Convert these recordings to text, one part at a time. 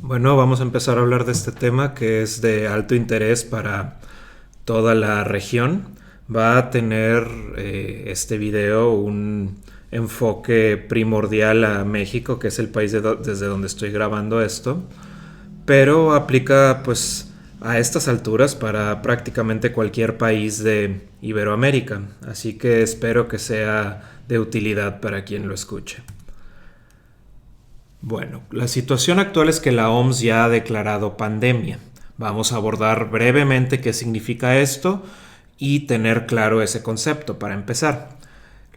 Bueno, vamos a empezar a hablar de este tema que es de alto interés para toda la región. Va a tener este video un enfoque primordial a México, que es el país desde donde estoy grabando esto, pero aplica pues a estas alturas para prácticamente cualquier país de Iberoamérica, así que espero que sea de utilidad para quien lo escuche. Bueno, la situación actual es que la OMS ya ha declarado pandemia. Vamos a abordar brevemente qué significa esto y tener claro ese concepto para empezar.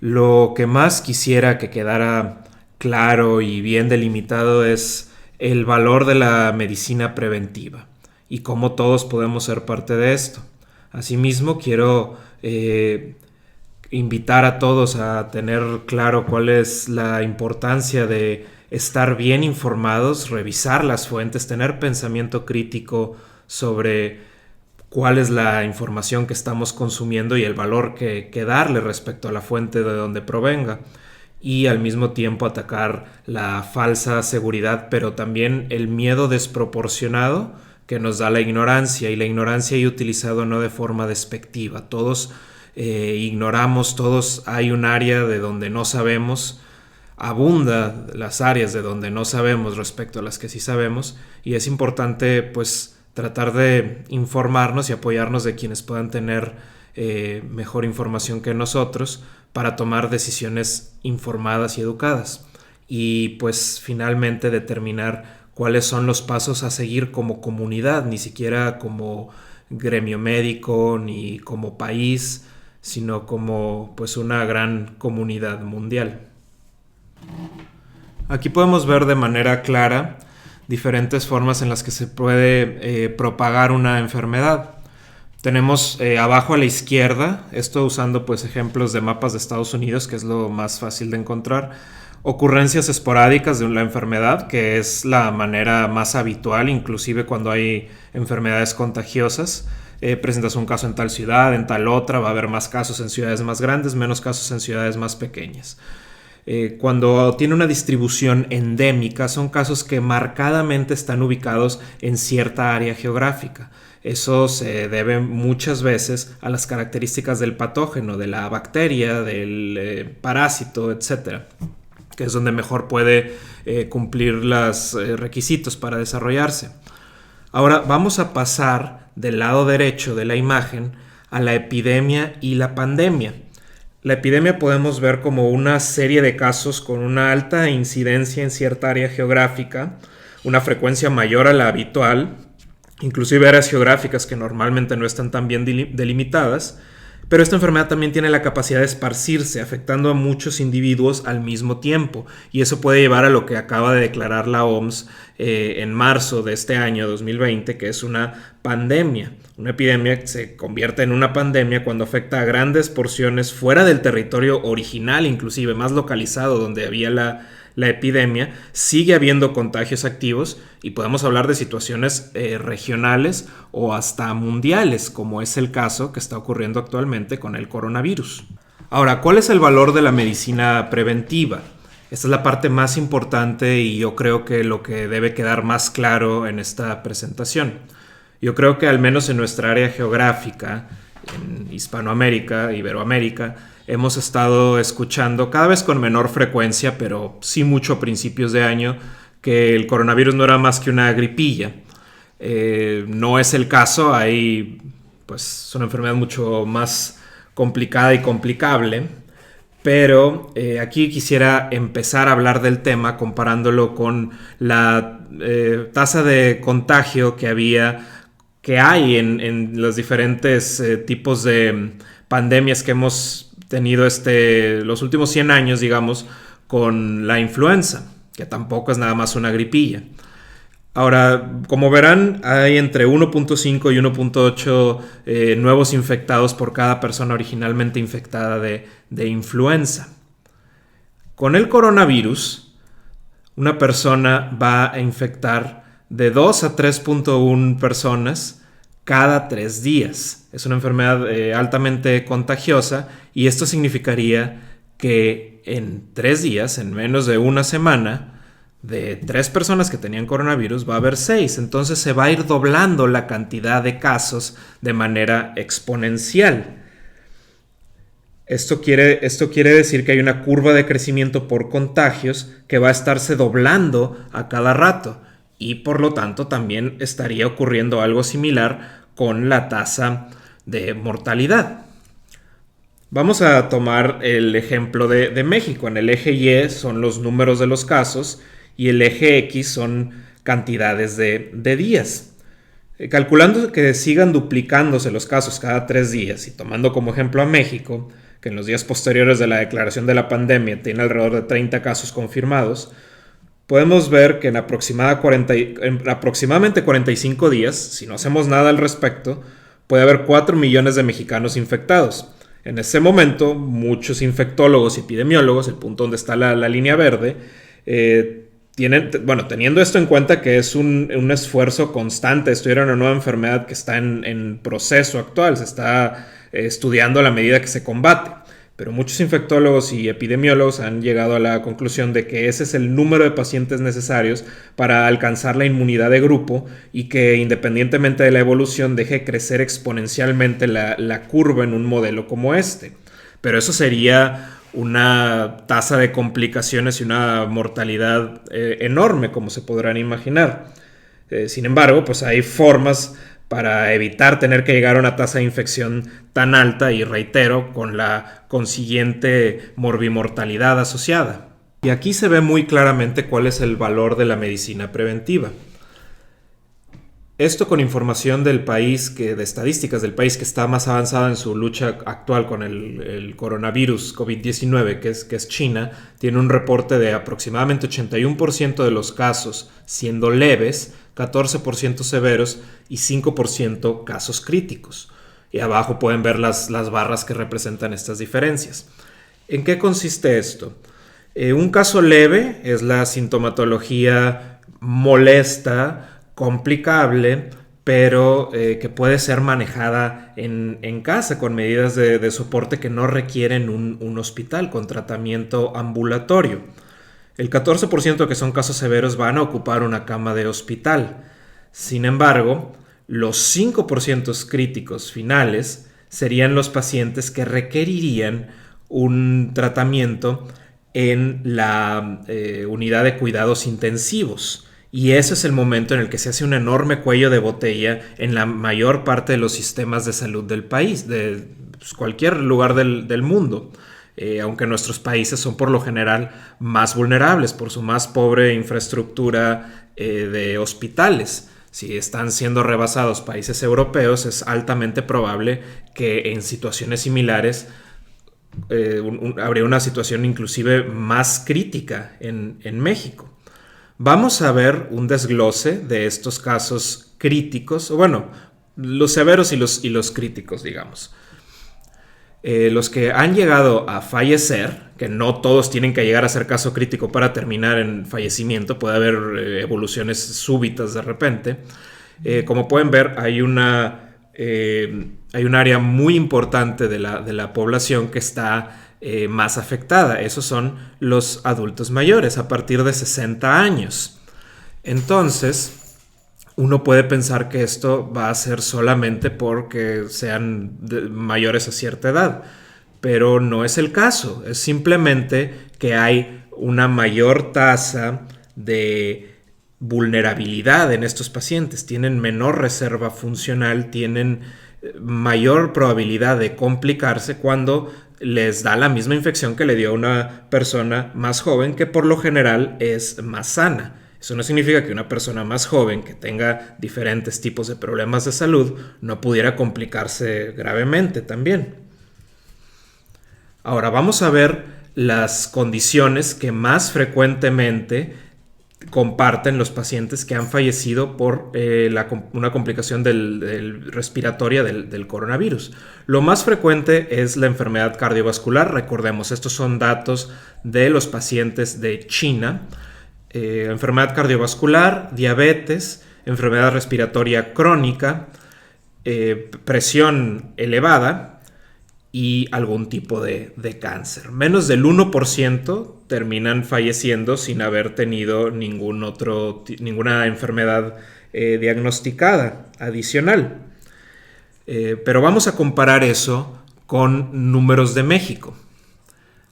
Lo que más quisiera que quedara claro y bien delimitado es el valor de la medicina preventiva y cómo todos podemos ser parte de esto. Asimismo, quiero invitar a todos a tener claro cuál es la importancia de estar bien informados, revisar las fuentes, tener pensamiento crítico sobre cuál es la información que estamos consumiendo y el valor que darle respecto a la fuente de donde provenga, y al mismo tiempo atacar la falsa seguridad, pero también el miedo desproporcionado que nos da la ignorancia, y la ignorancia he utilizado no de forma despectiva. Todos ignoramos, todos hay un área de donde no sabemos, abunda las áreas de donde no sabemos respecto a las que sí sabemos, y es importante pues tratar de informarnos y apoyarnos de quienes puedan tener mejor información que nosotros para tomar decisiones informadas y educadas, y pues finalmente determinar cuáles son los pasos a seguir como comunidad, ni siquiera como gremio médico ni como país, sino como pues una gran comunidad mundial. Aquí podemos ver de manera clara diferentes formas en las que se puede propagar una enfermedad. Tenemos abajo a la izquierda, esto usando pues ejemplos de mapas de Estados Unidos, que es lo más fácil de encontrar, ocurrencias esporádicas de la enfermedad, que es la manera más habitual, inclusive cuando hay enfermedades contagiosas. Presentas un caso en tal ciudad, en tal otra, va a haber más casos en ciudades más grandes, menos casos en ciudades más pequeñas. Cuando tiene una distribución endémica, son casos que marcadamente están ubicados en cierta área geográfica. Eso se debe muchas veces a las características del patógeno, de la bacteria, del parásito, etcétera, que es donde mejor puede cumplir los requisitos para desarrollarse. Ahora vamos a pasar del lado derecho de la imagen a la epidemia y la pandemia. La epidemia podemos ver como una serie de casos con una alta incidencia en cierta área geográfica, una frecuencia mayor a la habitual, inclusive áreas geográficas que normalmente no están tan bien delimitadas, pero esta enfermedad también tiene la capacidad de esparcirse, afectando a muchos individuos al mismo tiempo, y eso puede llevar a lo que acaba de declarar la OMS en marzo de este año 2020, que es una pandemia. Una epidemia se convierte en una pandemia cuando afecta a grandes porciones fuera del territorio original, inclusive más localizado donde había la epidemia. Sigue habiendo contagios activos y podemos hablar de situaciones regionales o hasta mundiales, como es el caso que está ocurriendo actualmente con el coronavirus. Ahora, ¿cuál es el valor de la medicina preventiva? Esta es la parte más importante y yo creo que lo que debe quedar más claro en esta presentación. Yo creo que al menos en nuestra área geográfica, en Hispanoamérica, Iberoamérica, hemos estado escuchando cada vez con menor frecuencia, pero sí mucho a principios de año, que el coronavirus no era más que una gripilla. No es el caso, hay pues es una enfermedad mucho más complicada y complicable, pero aquí quisiera empezar a hablar del tema comparándolo con la tasa de contagio que hay en los diferentes tipos de pandemias que hemos tenido los últimos 100 años, digamos, con la influenza, que tampoco es nada más una gripilla. Ahora, como verán, hay entre 1.5 y 1.8 nuevos infectados por cada persona originalmente infectada de influenza. Con el coronavirus, una persona va a infectar de 2 a 3.1 personas cada 3 días. Es una enfermedad altamente contagiosa, y esto significaría que en 3 días, en menos de una semana, de 3 personas que tenían coronavirus va a haber 6. Entonces se va a ir doblando la cantidad de casos de manera exponencial. Esto quiere decir que hay una curva de crecimiento por contagios que va a estarse doblando a cada rato, y por lo tanto también estaría ocurriendo algo similar con la tasa de mortalidad. Vamos a tomar el ejemplo de México. En el eje Y son los números de los casos y el eje X son cantidades de días. Calculando que sigan duplicándose los casos cada 3 días y tomando como ejemplo a México, que en los días posteriores de la declaración de la pandemia tiene alrededor de 30 casos confirmados, podemos ver que en aproximadamente 45 días, si no hacemos nada al respecto, puede haber 4 millones de mexicanos infectados. En ese momento, muchos infectólogos y epidemiólogos, el punto donde está la línea verde, teniendo esto en cuenta que es un esfuerzo constante, estudiar una nueva enfermedad que está en proceso actual, se está estudiando a la medida que se combate. Pero muchos infectólogos y epidemiólogos han llegado a la conclusión de que ese es el número de pacientes necesarios para alcanzar la inmunidad de grupo y que independientemente de la evolución deje crecer exponencialmente la curva en un modelo como este. Pero eso sería una tasa de complicaciones y una mortalidad enorme, como se podrán imaginar. Sin embargo, pues hay formas para evitar tener que llegar a una tasa de infección tan alta y, reitero, con la consiguiente morbimortalidad asociada. Y aquí se ve muy claramente cuál es el valor de la medicina preventiva. Esto con información del país, de estadísticas del país que está más avanzada en su lucha actual con el coronavirus COVID-19, que es China, tiene un reporte de aproximadamente 81% de los casos siendo leves, 14% severos y 5% casos críticos. Y abajo pueden ver las barras que representan estas diferencias. ¿En qué consiste esto? Un caso leve es la sintomatología molesta, complicable, pero que puede ser manejada en casa con medidas de soporte que no requieren un hospital, con tratamiento ambulatorio. El 14% que son casos severos van a ocupar una cama de hospital. Sin embargo, los 5% críticos finales serían los pacientes que requerirían un tratamiento en la unidad de cuidados intensivos. Y ese es el momento en el que se hace un enorme cuello de botella en la mayor parte de los sistemas de salud del país, de cualquier lugar del mundo. Aunque nuestros países son por lo general más vulnerables por su más pobre infraestructura de hospitales. Si están siendo rebasados países europeos, es altamente probable que en situaciones similares habría una situación inclusive más crítica en México. Vamos a ver un desglose de estos casos críticos, o bueno, los severos y los críticos, digamos. Los que han llegado a fallecer, que no todos tienen que llegar a ser caso crítico para terminar en fallecimiento, puede haber evoluciones súbitas de repente. Como pueden ver, hay un área muy importante de la población que está más afectada. Esos son los adultos mayores a partir de 60 años. Entonces, uno puede pensar que esto va a ser solamente porque sean mayores a cierta edad, pero no es el caso. Es simplemente que hay una mayor tasa de vulnerabilidad en estos pacientes. Tienen menor reserva funcional, tienen mayor probabilidad de complicarse cuando les da la misma infección que le dio a una persona más joven, que por lo general es más sana. Eso no significa que una persona más joven que tenga diferentes tipos de problemas de salud no pudiera complicarse gravemente también. Ahora vamos a ver las condiciones que más frecuentemente comparten los pacientes que han fallecido por una complicación respiratoria del coronavirus. Lo más frecuente es la enfermedad cardiovascular. Recordemos, estos son datos de los pacientes de China. Enfermedad cardiovascular, diabetes, enfermedad respiratoria crónica, presión elevada y algún tipo de cáncer. Menos del 1% terminan falleciendo sin haber tenido ninguna enfermedad diagnosticada adicional. Pero vamos a comparar eso con números de México.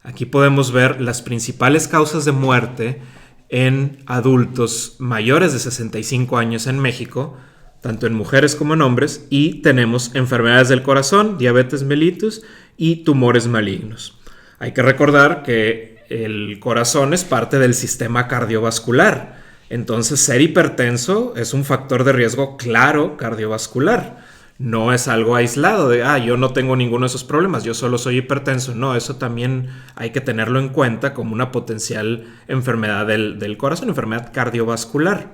Aquí podemos ver las principales causas de muerte en adultos mayores de 65 años en México, tanto en mujeres como en hombres, y tenemos enfermedades del corazón, diabetes mellitus y tumores malignos. Hay que recordar que el corazón es parte del sistema cardiovascular, entonces ser hipertenso es un factor de riesgo claro cardiovascular. No es algo aislado de, yo no tengo ninguno de esos problemas, yo solo soy hipertenso. No, eso también hay que tenerlo en cuenta como una potencial enfermedad del corazón, enfermedad cardiovascular.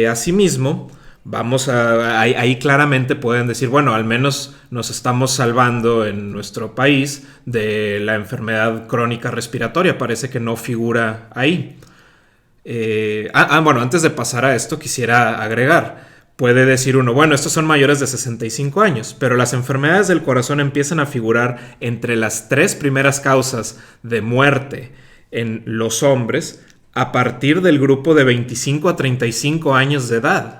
Asimismo, ahí claramente pueden decir, bueno, al menos nos estamos salvando en nuestro país de la enfermedad crónica respiratoria, parece que no figura ahí. Bueno, antes de pasar a esto quisiera agregar, puede decir uno, bueno, estos son mayores de 65 años, pero las enfermedades del corazón empiezan a figurar entre las 3 primeras causas de muerte en los hombres a partir del grupo de 25 a 35 años de edad.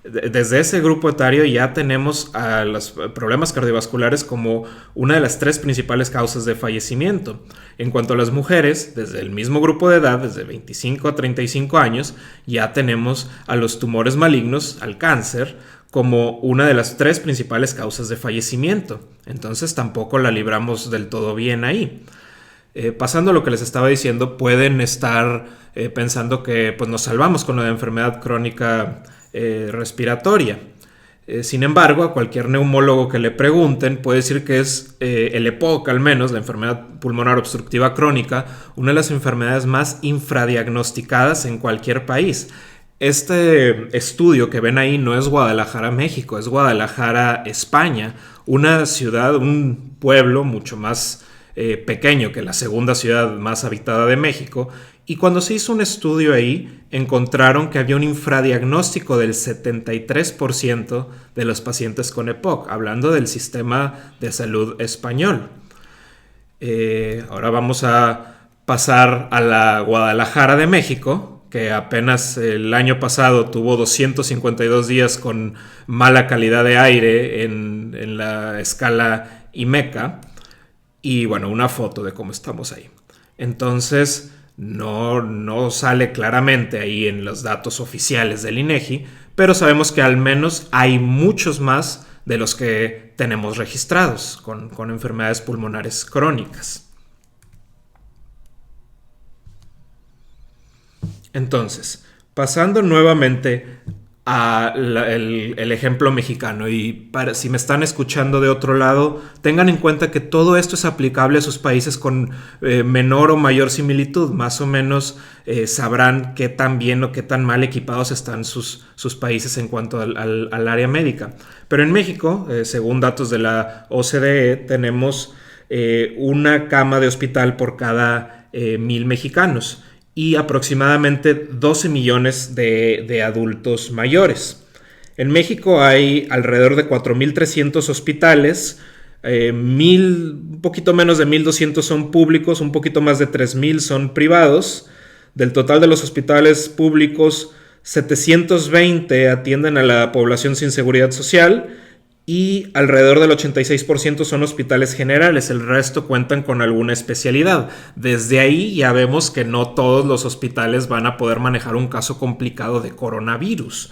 Desde ese grupo etario ya tenemos a los problemas cardiovasculares como una de las 3 principales causas de fallecimiento. En cuanto a las mujeres, desde el mismo grupo de edad, desde 25 a 35 años, ya tenemos a los tumores malignos, al cáncer, como una de las 3 principales causas de fallecimiento. Entonces tampoco la libramos del todo bien ahí. Pasando a lo que les estaba diciendo, pueden estar pensando que pues, nos salvamos con la enfermedad crónica respiratoria. Sin embargo, a cualquier neumólogo que le pregunten puede decir que es el EPOC, al menos, la enfermedad pulmonar obstructiva crónica, una de las enfermedades más infradiagnosticadas en cualquier país. Este estudio que ven ahí no es Guadalajara, México, es Guadalajara, España, una ciudad, un pueblo mucho más pequeño que la segunda ciudad más habitada de México. Y cuando se hizo un estudio ahí, encontraron que había un infradiagnóstico del 73% de los pacientes con EPOC, hablando del sistema de salud español. Ahora vamos a pasar a la Guadalajara de México, que apenas el año pasado tuvo 252 días con mala calidad de aire en la escala IMECA. Y bueno, una foto de cómo estamos ahí. Entonces, no sale claramente ahí en los datos oficiales del INEGI, pero sabemos que al menos hay muchos más de los que tenemos registrados con enfermedades pulmonares crónicas. Entonces, pasando nuevamente el ejemplo mexicano, y si me están escuchando de otro lado, tengan en cuenta que todo esto es aplicable a sus países con menor o mayor similitud. Más o menos sabrán qué tan bien o qué tan mal equipados están sus países en cuanto al área médica. Pero en México, según datos de la OCDE, tenemos una cama de hospital por cada 1,000 mexicanos y aproximadamente 12 millones de adultos mayores. En México hay alrededor de 4,300 hospitales, un poquito menos de 1,200 son públicos, un poquito más de 3,000 son privados. Del total de los hospitales públicos, 720 atienden a la población sin seguridad social y alrededor del 86% son hospitales generales, el resto cuentan con alguna especialidad. Desde ahí ya vemos que no todos los hospitales van a poder manejar un caso complicado de coronavirus.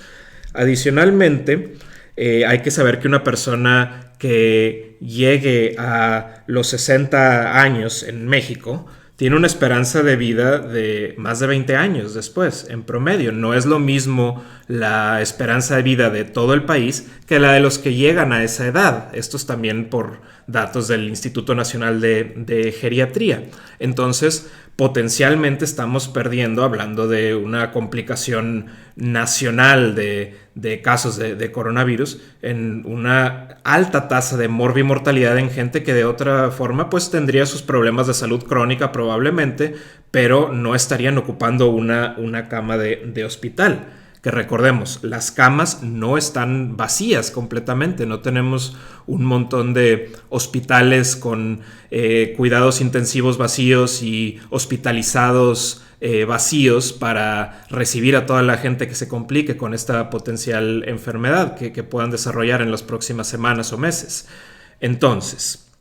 Adicionalmente, hay que saber que una persona que llegue a los 60 años en México tiene una esperanza de vida de más de 20 años después, en promedio. No es lo mismo la esperanza de vida de todo el país que la de los que llegan a esa edad. Esto es también por datos del Instituto Nacional de Geriatría. Entonces, potencialmente estamos perdiendo, hablando de una complicación nacional de casos de coronavirus, en una alta tasa de morbimortalidad en gente que de otra forma pues tendría sus problemas de salud crónica probablemente, pero no estarían ocupando una cama de hospital. que recordemos, las camas no están vacías completamente, no tenemos un montón de hospitales con cuidados intensivos vacíos y hospitalizados vacíos para recibir a toda la gente que se complique con esta potencial enfermedad que puedan desarrollar en las próximas semanas o meses. Entonces,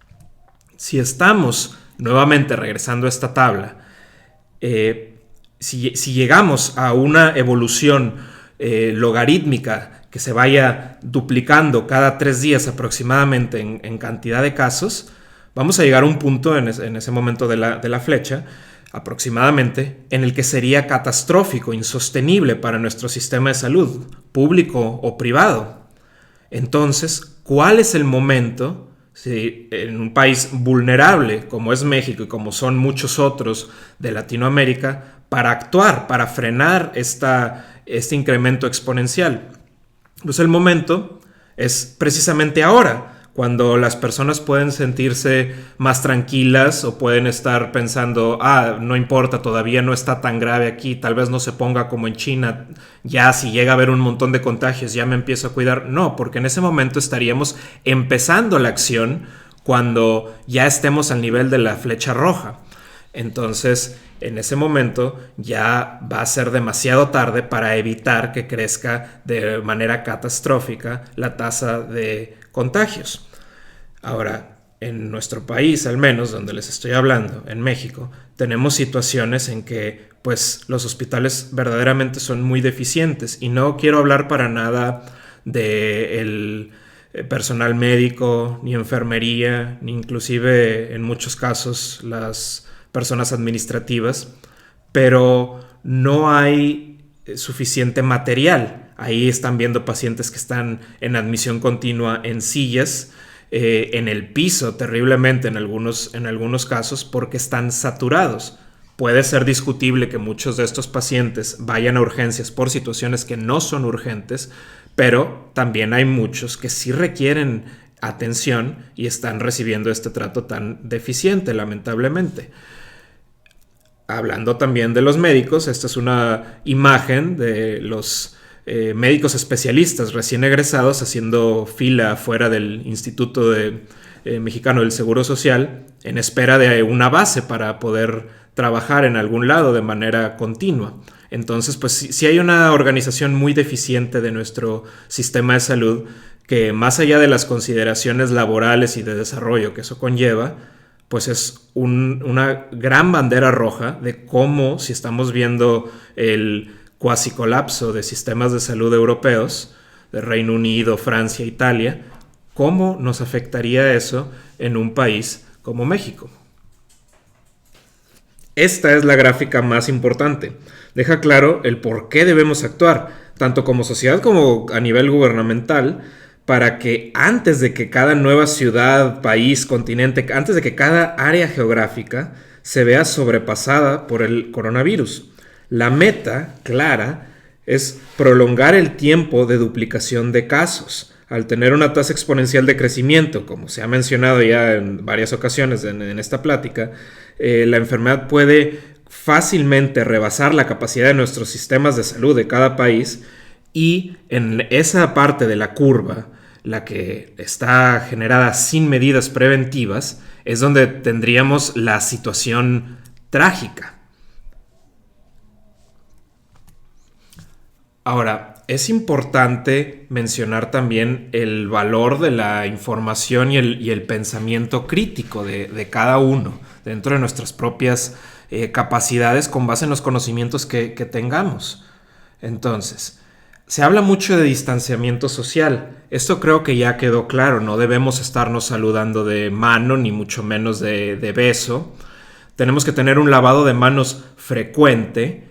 si estamos nuevamente regresando a esta tabla, si llegamos a una evolución logarítmica que se vaya duplicando cada 3 días aproximadamente en cantidad de casos, vamos a llegar a un punto en ese momento de la flecha aproximadamente en el que sería catastrófico, insostenible para nuestro sistema de salud, público o privado. Entonces, ¿cuál es el momento? Si en un país vulnerable como es México y como son muchos otros de Latinoamérica, para actuar, para frenar este incremento exponencial. Pues el momento es precisamente ahora, cuando las personas pueden sentirse más tranquilas o pueden estar pensando, no importa, todavía no está tan grave aquí, tal vez no se ponga como en China, ya si llega a haber un montón de contagios ya me empiezo a cuidar. No, porque en ese momento estaríamos empezando la acción cuando ya estemos al nivel de la flecha roja. Entonces, en ese momento ya va a ser demasiado tarde para evitar que crezca de manera catastrófica la tasa de contagios. Ahora, en nuestro país, al menos donde les estoy hablando, en México, tenemos situaciones en que pues los hospitales verdaderamente son muy deficientes, y no quiero hablar para nada del personal médico, ni enfermería, ni inclusive en muchos casos las personas administrativas, pero no hay suficiente material. Ahí están viendo pacientes que están en admisión continua en sillas, en el piso terriblemente en algunos casos, porque están saturados. Puede ser discutible que muchos de estos pacientes vayan a urgencias por situaciones que no son urgentes, pero también hay muchos que sí requieren atención y están recibiendo este trato tan deficiente, lamentablemente. Hablando también de los médicos, esta es una imagen de los médicos especialistas recién egresados haciendo fila fuera del Instituto Mexicano del Seguro Social en espera de una base para poder trabajar en algún lado de manera continua. Entonces, pues sí hay una organización muy deficiente de nuestro sistema de salud que, más allá de las consideraciones laborales y de desarrollo que eso conlleva, pues es una gran bandera roja de cómo, si estamos viendo el cuasi colapso de sistemas de salud europeos, de Reino Unido, Francia, Italia, cómo nos afectaría eso en un país como México. Esta es la gráfica más importante. Deja claro el por qué debemos actuar, tanto como sociedad como a nivel gubernamental, para que antes de que cada nueva ciudad, país, continente, antes de que cada área geográfica se vea sobrepasada por el coronavirus. La meta clara es prolongar el tiempo de duplicación de casos. Al tener una tasa exponencial de crecimiento, como se ha mencionado ya en varias ocasiones en esta plática, la enfermedad puede fácilmente rebasar la capacidad de nuestros sistemas de salud de cada país, y en esa parte de la curva, la que está generada sin medidas preventivas, es donde tendríamos la situación trágica. Ahora, es importante mencionar también el valor de la información y el pensamiento crítico de cada uno dentro de nuestras propias capacidades con base en los conocimientos que tengamos. Entonces, se habla mucho de distanciamiento social. Esto creo que ya quedó claro. No debemos estarnos saludando de mano, ni mucho menos de beso. Tenemos que tener un lavado de manos frecuente.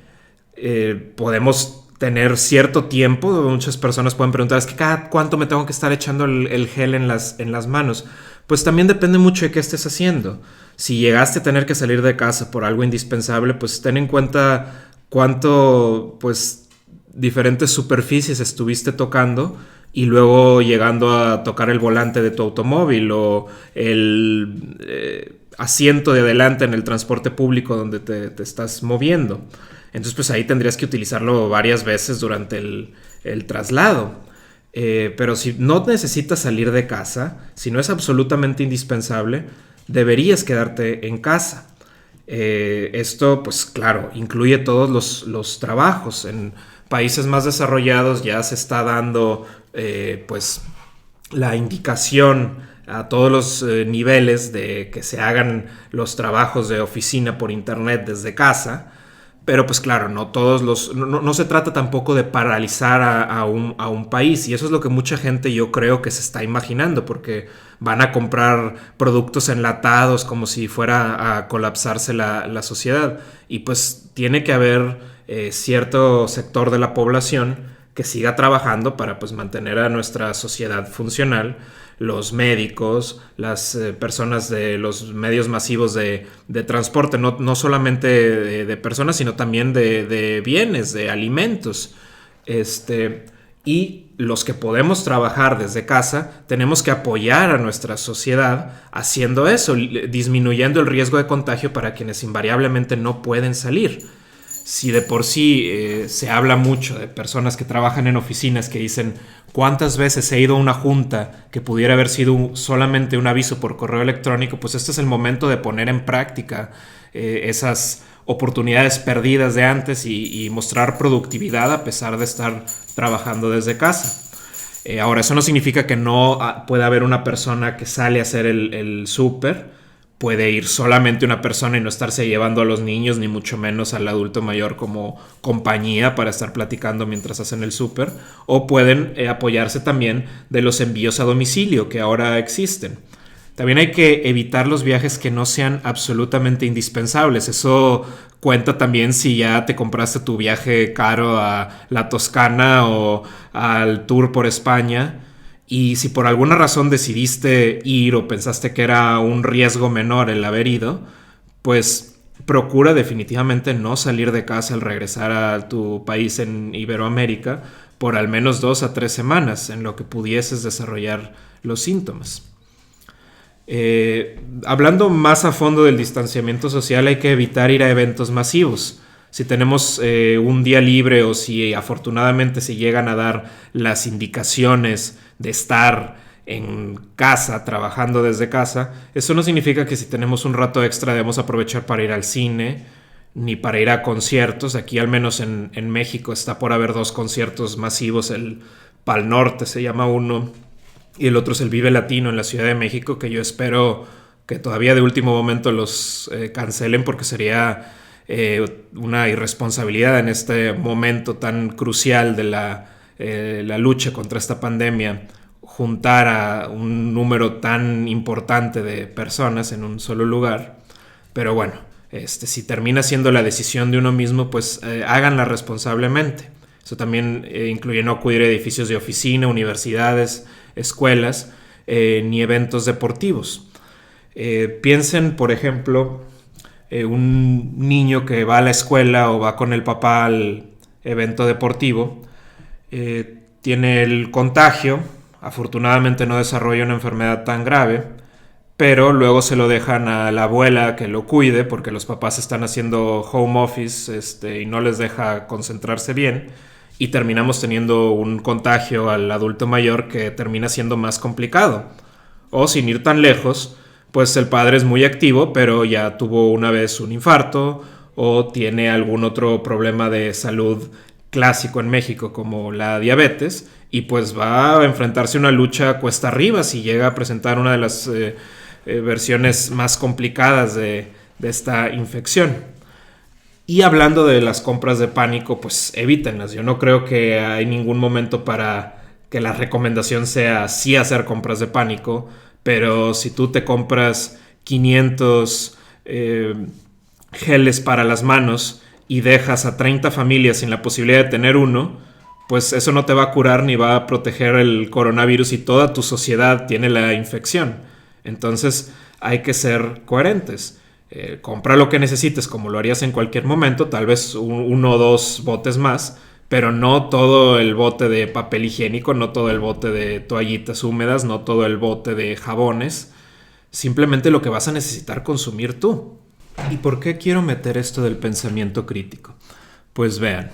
Podemos tener cierto tiempo. Muchas personas pueden preguntar, ¿es que cada cuánto me tengo que estar echando el gel en las manos? Pues también depende mucho de qué estés haciendo. Si llegaste a tener que salir de casa por algo indispensable, pues ten en cuenta cuánto, pues, diferentes superficies estuviste tocando, y luego llegando a tocar el volante de tu automóvil o el asiento de adelante en el transporte público donde te estás moviendo. Entonces pues ahí tendrías que utilizarlo varias veces durante el traslado. Pero si no necesitas salir de casa, si no es absolutamente indispensable, deberías quedarte en casa. Esto, pues claro, incluye todos los trabajos. En países más desarrollados ya se está dando pues la indicación a todos los niveles de que se hagan los trabajos de oficina por internet desde casa. Pero pues claro, no se trata tampoco de paralizar a un país, y eso es lo que mucha gente yo creo que se está imaginando, porque van a comprar productos enlatados como si fuera a colapsarse la sociedad, y pues tiene que haber cierto sector de la población que siga trabajando para pues mantener a nuestra sociedad funcional. Los médicos, las personas de los medios masivos de transporte, no solamente de personas, sino también de bienes, de alimentos. Y los que podemos trabajar desde casa, tenemos que apoyar a nuestra sociedad haciendo eso, disminuyendo el riesgo de contagio para quienes invariablemente no pueden salir. Si de por sí se habla mucho de personas que trabajan en oficinas que dicen cuántas veces he ido a una junta que pudiera haber sido solamente un aviso por correo electrónico, pues este es el momento de poner en práctica esas oportunidades perdidas de antes y mostrar productividad a pesar de estar trabajando desde casa. Ahora, eso no significa que no pueda haber una persona que sale a hacer el súper. Puede ir solamente una persona y no estarse llevando a los niños, ni mucho menos al adulto mayor como compañía para estar platicando mientras hacen el súper. O pueden apoyarse también de los envíos a domicilio que ahora existen. También hay que evitar los viajes que no sean absolutamente indispensables. Eso cuenta también si ya te compraste tu viaje caro a la Toscana o al tour por España. Y si por alguna razón decidiste ir o pensaste que era un riesgo menor el haber ido, pues procura definitivamente no salir de casa al regresar a tu país en Iberoamérica por al menos 2 a 3 semanas en lo que pudieses desarrollar los síntomas. Hablando más a fondo del distanciamiento social, hay que evitar ir a eventos masivos. Si tenemos un día libre o si afortunadamente se llegan a dar las indicaciones de estar en casa, trabajando desde casa, eso no significa que si tenemos un rato extra debemos aprovechar para ir al cine ni para ir a conciertos. Aquí al menos en México está por haber 2 conciertos masivos, el Pal Norte se llama uno y el otro es el Vive Latino en la Ciudad de México, que yo espero que todavía de último momento los cancelen porque sería una irresponsabilidad en este momento tan crucial de la lucha contra esta pandemia, juntar a un número tan importante de personas en un solo lugar. Pero bueno, si termina siendo la decisión de uno mismo, pues háganla responsablemente. Eso también incluye no acudir a edificios de oficina, universidades, escuelas, ni eventos deportivos. Piensen, por ejemplo, un niño que va a la escuela o va con el papá al evento deportivo, tiene el contagio, afortunadamente no desarrolla una enfermedad tan grave, pero luego se lo dejan a la abuela que lo cuide porque los papás están haciendo home office y no les deja concentrarse bien, y terminamos teniendo un contagio al adulto mayor que termina siendo más complicado. O sin ir tan lejos, pues el padre es muy activo, pero ya tuvo una vez un infarto o tiene algún otro problema de salud clásico en México como la diabetes, y pues va a enfrentarse a una lucha cuesta arriba si llega a presentar una de las versiones más complicadas de esta infección. Y hablando de las compras de pánico, pues evítenlas. Yo no creo que hay ningún momento para que la recomendación sea sí hacer compras de pánico, pero si tú te compras 500 geles para las manos y dejas a 30 familias sin la posibilidad de tener uno, pues eso no te va a curar ni va a proteger el coronavirus y toda tu sociedad tiene la infección. Entonces hay que ser coherentes. Compra lo que necesites como lo harías en cualquier momento, tal vez 1 o 2 botes más, pero no todo el bote de papel higiénico, no todo el bote de toallitas húmedas, no todo el bote de jabones, simplemente lo que vas a necesitar consumir tú. ¿Y por qué quiero meter esto del pensamiento crítico? Pues vean,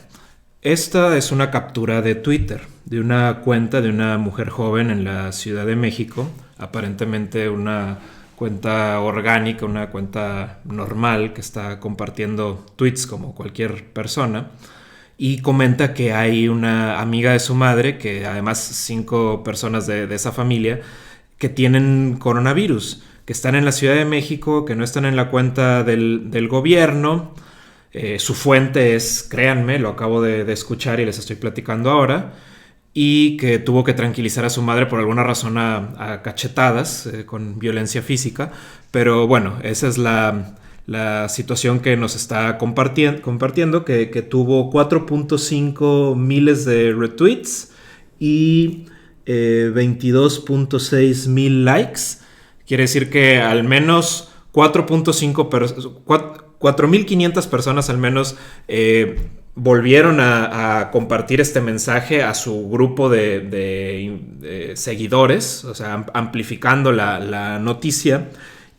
esta es una captura de Twitter, de una cuenta de una mujer joven en la Ciudad de México, aparentemente una cuenta orgánica, una cuenta normal que está compartiendo tweets como cualquier persona, y comenta que hay una amiga de su madre, que además 5 personas de esa familia, que tienen coronavirus, que están en la Ciudad de México, que no están en la cuenta del gobierno. Su fuente es, créanme, lo acabo de escuchar y les estoy platicando ahora, y que tuvo que tranquilizar a su madre por alguna razón a cachetadas, con violencia física. Pero bueno, esa es la situación que nos está compartiendo, que tuvo 4.5 miles de retweets y 22.6 mil likes. Quiere decir que al menos 4.500 personas al menos volvieron a compartir este mensaje a su grupo de seguidores, o sea, amplificando la noticia.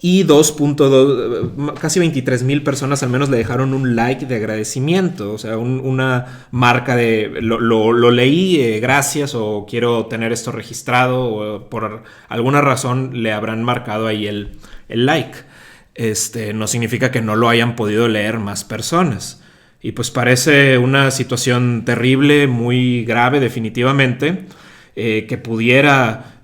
Y 2.2, casi 23 mil personas al menos le dejaron un like de agradecimiento, o sea, una marca de lo leí, gracias, o quiero tener esto registrado, o por alguna razón le habrán marcado ahí el like. No significa que no lo hayan podido leer más personas. Y pues parece una situación terrible, muy grave definitivamente, que pudiera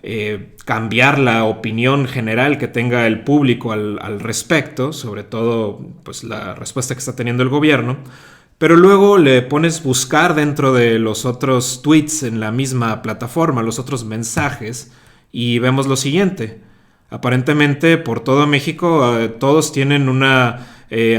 cambiar la opinión general que tenga el público al respecto, sobre todo pues la respuesta que está teniendo el gobierno. Pero luego le pones buscar dentro de los otros tweets en la misma plataforma, los otros mensajes, y vemos lo siguiente. Aparentemente por todo México todos tienen una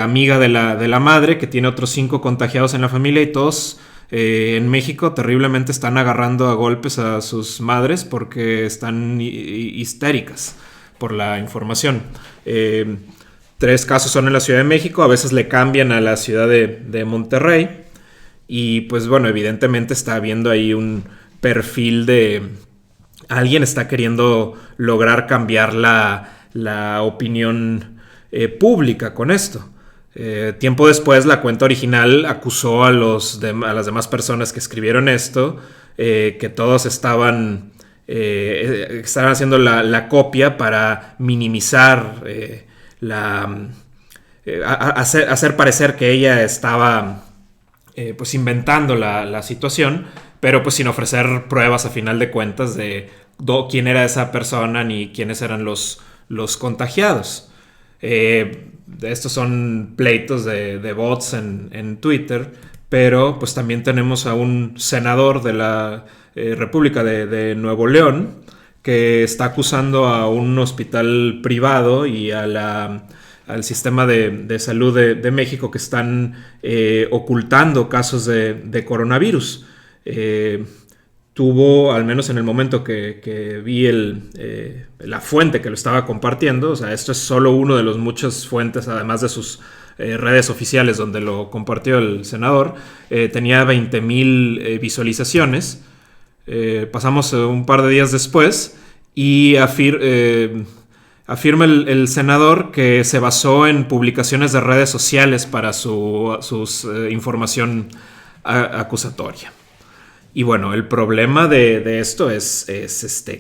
amiga de la madre que tiene otros 5 contagiados en la familia, y todos en México terriblemente están agarrando a golpes a sus madres porque están histéricas por la información. 3 casos son en la Ciudad de México, a veces le cambian a la ciudad de Monterrey, y pues bueno, evidentemente está habiendo ahí un perfil de alguien está queriendo lograr cambiar la opinión pública con esto. Tiempo después, la cuenta original acusó a las demás personas que escribieron esto, que todos estaban haciendo la copia para minimizar, hacer parecer que ella estaba pues inventando la situación, pero pues sin ofrecer pruebas a final de cuentas de quién era esa persona ni quiénes eran los contagiados. Estos son pleitos de bots en Twitter, pero pues también tenemos a un senador de la República de Nuevo León que está acusando a un hospital privado y al sistema de salud de México que están ocultando casos de coronavirus. Tuvo, al menos en el momento que vi la fuente que lo estaba compartiendo, o sea, esto es solo uno de los muchas fuentes, además de sus redes oficiales donde lo compartió el senador, tenía 20,000 visualizaciones. Pasamos un par de días después y afirma el senador que se basó en publicaciones de redes sociales para su información acusatoria. Y bueno, el problema de esto es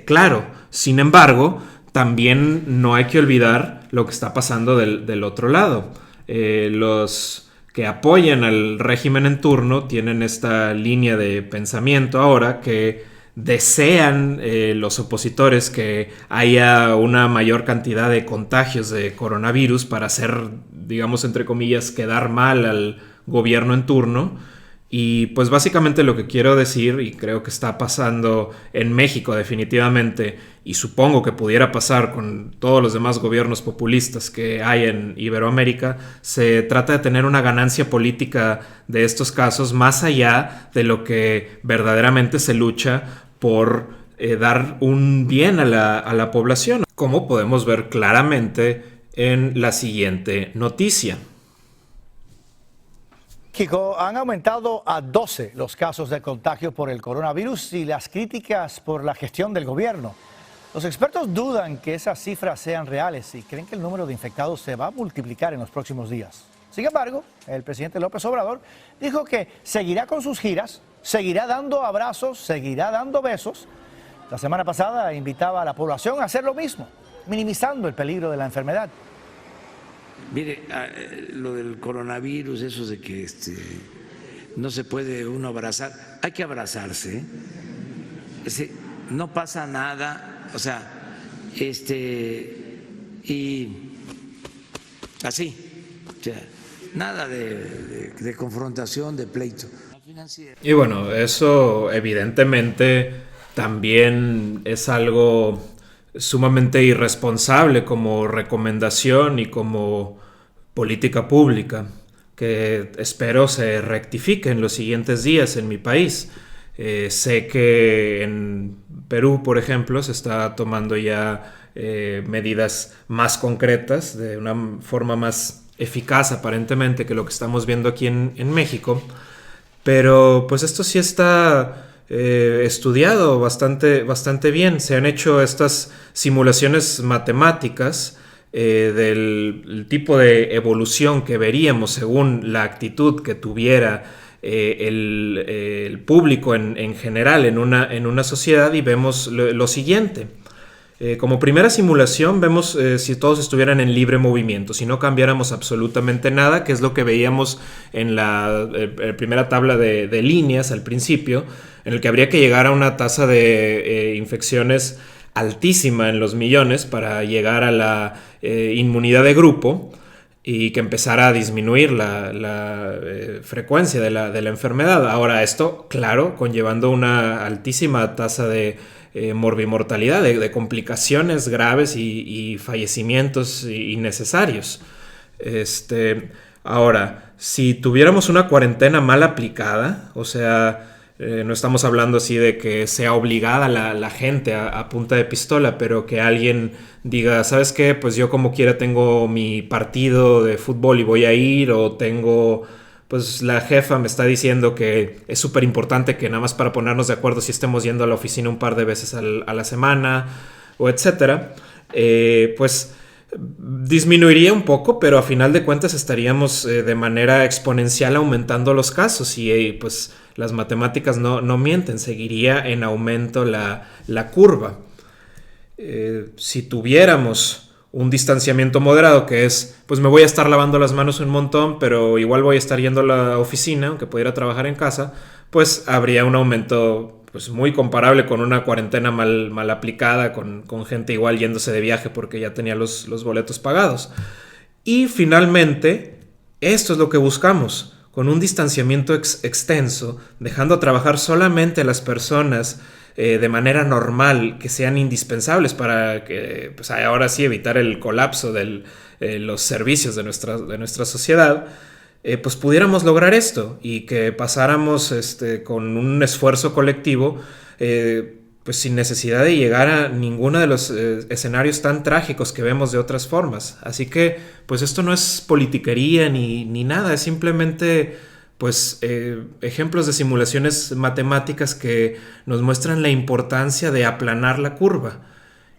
claro. Sin embargo, también no hay que olvidar lo que está pasando del otro lado. Los que apoyan al régimen en turno tienen esta línea de pensamiento ahora que desean los opositores que haya una mayor cantidad de contagios de coronavirus para hacer, digamos, entre comillas, quedar mal al gobierno en turno. Y pues básicamente lo que quiero decir, y creo que está pasando en México definitivamente, y supongo que pudiera pasar con todos los demás gobiernos populistas que hay en Iberoamérica, se trata de tener una ganancia política de estos casos más allá de lo que verdaderamente se lucha por dar un bien a la población, como podemos ver claramente en la siguiente noticia. México han aumentado a 12 los casos de contagio por el coronavirus y las críticas por la gestión del gobierno. Los expertos dudan que esas cifras sean reales y creen que el número de infectados se va a multiplicar en los próximos días. Sin embargo, el presidente López Obrador dijo que seguirá con sus giras, seguirá dando abrazos, seguirá dando besos. La semana pasada invitaba a la población a hacer lo mismo, minimizando el peligro de la enfermedad. Mire, lo del coronavirus, eso de que no se puede uno abrazar, hay que abrazarse, no pasa nada, o sea, y así, o sea, nada de confrontación, de pleito. Y bueno, eso evidentemente también es algo sumamente irresponsable como recomendación y como política pública, que espero se rectifique en los siguientes días en mi país. Sé que en Perú, por ejemplo, se está tomando ya medidas más concretas, de una forma más eficaz aparentemente que lo que estamos viendo aquí en México. Pero pues esto sí está estudiado bastante bien. Se han hecho estas simulaciones matemáticas del tipo de evolución que veríamos según la actitud que tuviera el público en general en una sociedad, y vemos lo siguiente. Como primera simulación vemos si todos estuvieran en libre movimiento, si no cambiáramos absolutamente nada, que es lo que veíamos en la primera tabla de líneas al principio, en el que habría que llegar a una tasa de infecciones altísima en los millones para llegar a la inmunidad de grupo y que empezara a disminuir la frecuencia de la enfermedad. Ahora esto, claro, conllevando una altísima tasa de morbimortalidad, de complicaciones graves y fallecimientos innecesarios. Ahora, si tuviéramos una cuarentena mal aplicada, o sea, no estamos hablando así de que sea obligada la gente a punta de pistola, pero que alguien diga, ¿sabes qué? Pues yo como quiera tengo mi partido de fútbol y voy a ir, o tengo... pues la jefa me está diciendo que es súper importante que nada más para ponernos de acuerdo si estemos yendo a la oficina un par de veces a la semana, o etcétera, pues disminuiría un poco, pero a final de cuentas estaríamos de manera exponencial aumentando los casos y pues las matemáticas no mienten, seguiría en aumento la curva. Si tuviéramos un distanciamiento moderado, que es, pues me voy a estar lavando las manos un montón, pero igual voy a estar yendo a la oficina, aunque pudiera trabajar en casa, pues habría un aumento pues muy comparable con una cuarentena mal aplicada, con gente igual yéndose de viaje porque ya tenía los boletos pagados. Y finalmente, esto es lo que buscamos, con un distanciamiento extenso, dejando trabajar solamente a las personas de manera normal, que sean indispensables para que, pues ahora sí, evitar el colapso de los servicios de nuestra sociedad, pues pudiéramos lograr esto y que pasáramos con un esfuerzo colectivo, pues sin necesidad de llegar a ninguno de los escenarios tan trágicos que vemos de otras formas. Así que, pues esto no es politiquería ni nada, es simplemente... pues ejemplos de simulaciones matemáticas que nos muestran la importancia de aplanar la curva.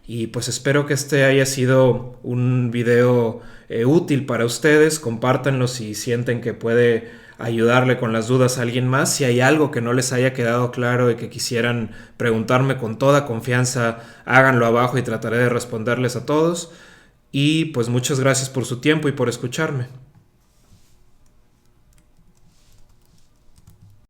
Y pues espero que este haya sido un video útil para ustedes. Compártanlo si sienten que puede ayudarle con las dudas a alguien más. Si hay algo que no les haya quedado claro y que quisieran preguntarme con toda confianza, háganlo abajo y trataré de responderles a todos. Y pues muchas gracias por su tiempo y por escucharme.